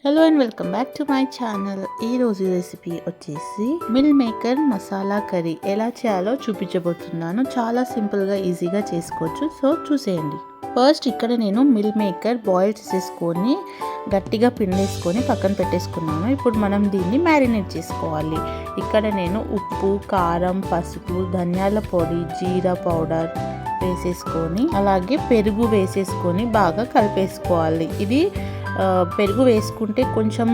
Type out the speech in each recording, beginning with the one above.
Hello and welcome back to my channel. ఈరోజు recipe వచ్చేసి meal maker masala curry ఎలా చేయాలో చూపించబోతున్నాను. చాలా సింపుల్గా ఈజీగా చేసుకోవచ్చు, సో చూసేయండి. ఫస్ట్ ఇక్కడ నేను మిల్ మేకర్ బాయిల్ చేసేసుకొని గట్టిగా పిండేసుకొని పక్కన పెట్టేసుకున్నాను. ఇప్పుడు మనం దీన్ని మ్యారినేట్ చేసుకోవాలి. ఇక్కడ నేను ఉప్పు, కారం, పసుపు, ధనియాల పొడి, జీరా పౌడర్ వేసేసుకొని అలాగే పెరుగు వేసేసుకొని బాగా కలిపేసుకోవాలి. ఇది పెరుగు వేసుకుంటే కొంచెం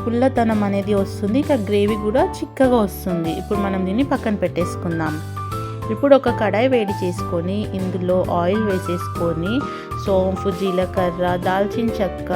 పుల్లతనం అనేది వస్తుంది, ఇక గ్రేవీ కూడా చిక్కగా వస్తుంది. ఇప్పుడు మనం దీన్ని పక్కన పెట్టేసుకుందాం. ఇప్పుడు ఒక కడాయి వేడి చేసుకొని ఇందులో ఆయిల్ వేసేసుకొని సోంపు, జీలకర్ర, దాల్చిన చెక్క,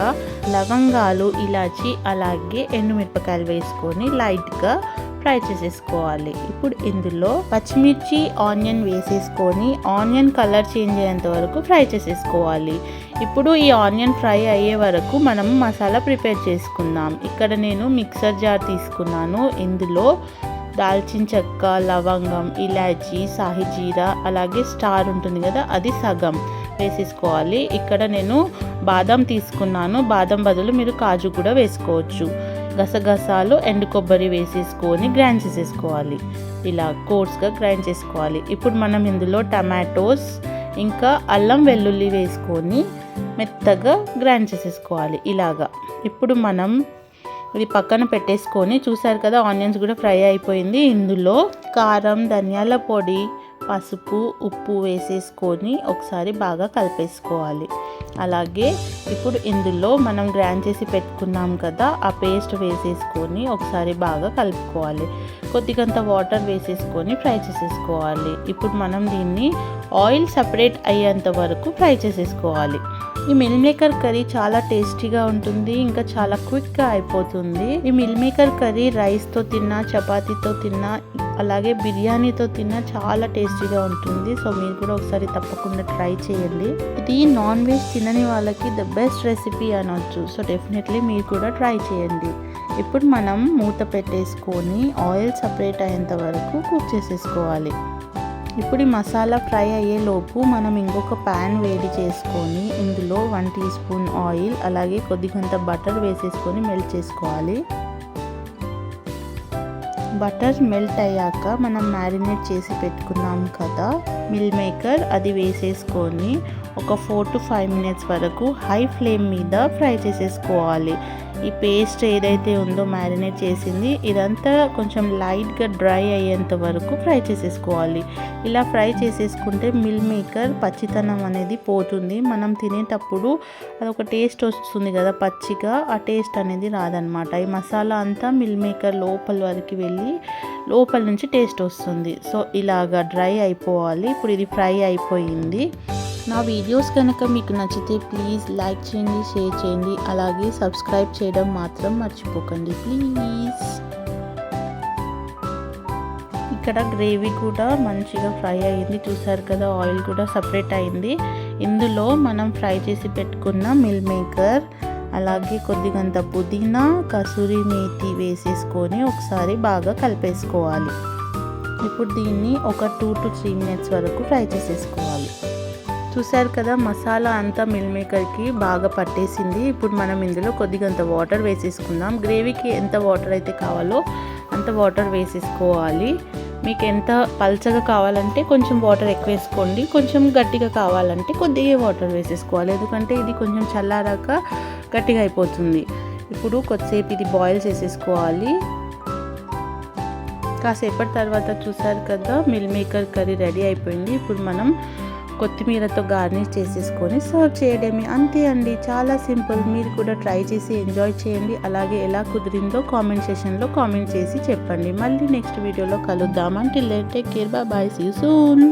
లవంగాలు, ఇలాచి అలాగే ఎండుమిరపకాయలు వేసుకొని లైట్గా ఫ్రై చేసేసుకోవాలి. ఇప్పుడు ఇందులో పచ్చిమిర్చి, ఆనియన్ వేసేసుకొని ఆనియన్ కలర్ చేంజ్ అయ్యేంత వరకు ఫ్రై చేసేసుకోవాలి. ఇప్పుడు ఈ ఆనియన్ ఫ్రై అయ్యే వరకు మనం మసాలా ప్రిపేర్ చేసుకుందాం. ఇక్కడ నేను మిక్సర్ జార్ తీసుకున్నాను. ఇందులో దాల్చిన చెక్క, లవంగం, ఇలాచి, సాహిజీరా అలాగే స్టార్ ఉంటుంది కదా, అది సగం వేసేసుకోవాలి. ఇక్కడ నేను బాదం తీసుకున్నాను. బాదం బదులు మీరు కాజు కూడా వేసుకోవచ్చు. గసగసాలు, ఎండు కొబ్బరి వేసేసుకొని గ్రైండ్ చేసేసుకోవాలి. ఇలా కోర్స్గా గ్రైండ్ చేసుకోవాలి. ఇప్పుడు మనం ఇందులో టమాటోస్ ఇంకా అల్లం వెల్లుల్లి వేసుకొని మెత్తగా గ్రైండ్ చేసేసుకోవాలి ఇలాగా. ఇప్పుడు మనం ఇది పక్కన పెట్టేసుకొని చూసారు కదా, ఆనియన్స్ కూడా ఫ్రై అయిపోయింది. ఇందులో కారం, ధనియాల పొడి, పసుపు, ఉప్పు వేసేసుకొని ఒకసారి బాగా కలిపేసుకోవాలి. అలాగే ఇప్పుడు ఇందులో మనం గ్రైండ్ చేసి పెట్టుకున్నాం కదా, ఆ పేస్ట్ వేసేసుకొని ఒకసారి బాగా కలుపుకోవాలి. కొద్దిగంత వాటర్ వేసేసుకొని ఫ్రై చేసేసుకోవాలి. ఇప్పుడు మనం దీన్ని ఆయిల్ సపరేట్ అయ్యేంత వరకు ఫ్రై చేసేసుకోవాలి. ఈ మిల్ మేకర్ కర్రీ చాలా టేస్టీగా ఉంటుంది, ఇంకా చాలా క్విక్గా అయిపోతుంది. ఈ మిల్ మేకర్ కర్రీ రైస్తో తిన్నా, చపాతీతో తిన్నా, అలాగే బిర్యానీతో తిన్నా చాలా టేస్టీగా ఉంటుంది. సో మీరు కూడా ఒకసారి తప్పకుండా ట్రై చేయండి. ఇది నాన్ వెజ్ తినని వాళ్ళకి ద బెస్ట్ రెసిపీ అనొచ్చు. సో డెఫినెట్లీ మీరు కూడా ట్రై చేయండి. ఇప్పుడు మనం మూత పెట్టేసుకొని ఆయిల్ సపరేట్ అయ్యేంత వరకు కుక్ చేసేసుకోవాలి. ఇప్పుడు ఈ మసాలా ఫ్రై అయ్యేలోపు మనం ఇంకొక ప్యాన్ వేడి చేసుకొని ఇందులో 1 టీ స్పూన్ ఆయిల్ అలాగే కొద్దిగంత బటర్ వేసేసుకొని మెల్ట్ చేసుకోవాలి. బటర్ మెల్ట్ అయ్యాక మనం మ్యారినేట్ చేసి పెట్టుకున్నాం కదా మిల్ మేకర్, అది వేసేసుకొని ఒక 4 to 5 మినిట్స్ వరకు హై ఫ్లేమ్ మీద ఫ్రై చేసేసుకోవాలి. ఈ పేస్ట్ ఏదైతే ఉందో మ్యారినేట్ చేసింది, ఇదంతా కొంచెం లైట్గా డ్రై అయ్యేంత వరకు ఫ్రై చేసేసుకోవాలి. ఇలా ఫ్రై చేసేసుకుంటే మిల్ మేకర్ పచ్చితనం అనేది పోతుంది. మనం తినేటప్పుడు అదొక టేస్ట్ వస్తుంది కదా పచ్చిగా, ఆ టేస్ట్ అనేది రాదనమాట. ఈ మసాలా అంతా మిల్ మేకర్ లోపల వరకు వెళ్ళి లోపల నుంచి టేస్ట్ వస్తుంది. సో ఇలాగా డ్రై అయిపోవాలి. ఇప్పుడు ఇది ఫ్రై అయిపోయింది. నా వీడియోస్ కనుక మీకు నచ్చితే ప్లీజ్ లైక్ చేయండి, షేర్ చేయండి, అలాగే సబ్స్క్రైబ్ చేయడం మాత్రం మర్చిపోకండి ప్లీజ్. ఇక్కడ గ్రేవీ కూడా మంచిగా ఫ్రై అయ్యింది, చూసారు కదా, ఆయిల్ కూడా సపరేట్ అయింది. ఇందులో మనం ఫ్రై చేసి పెట్టుకున్న మిల్ మేకర్ అలాగే కొద్దిగంత పుదీనా, కసూరి మేతి వేసేసుకొని ఒకసారి బాగా కలిపేసుకోవాలి. ఇప్పుడు దీన్ని ఒక 2 to 3 మినిట్స్ వరకు ఫ్రై చేసేసుకోవాలి. చూసారు కదా, మసాలా అంతా మిల్ మేకర్కి బాగా పట్టేసింది. ఇప్పుడు మనం ఇందులో కొద్దిగంత వాటర్ వేసేసుకుందాం. గ్రేవీకి ఎంత వాటర్ అయితే కావాలో అంత వాటర్ వేసేసుకోవాలి. మీకు ఎంత పల్చగా కావాలంటే కొంచెం వాటర్ ఎక్కువ వేసుకోండి, కొంచెం గట్టిగా కావాలంటే కొద్దిగా వాటర్ వేసేసుకోవాలి, ఎందుకంటే ఇది కొంచెం చల్లారాక గట్టిగా అయిపోతుంది. ఇప్పుడు కొద్దిసేపు ఇది బాయిల్ చేసేసుకోవాలి. కాసేపటి తర్వాత చూసారు కదా, మిల్ మేకర్ కర్రీ రెడీ అయిపోయింది. ఇప్పుడు మనం కొత్తిమీరతో గార్నిష్ చేసేసుకొని సర్వ్ చేయడమే, అంతే అండి, చాలా సింపుల్. మీరు కూడా ట్రై చేసి ఎంజాయ్ చేయండి. అలాగే ఎలా కుదిరిందో కామెంట్ సెక్షన్లో కామెంట్ చేసి చెప్పండి. మళ్ళీ నెక్స్ట్ వీడియోలో కలుద్దాం. Until then take care, bye bye, see you soon.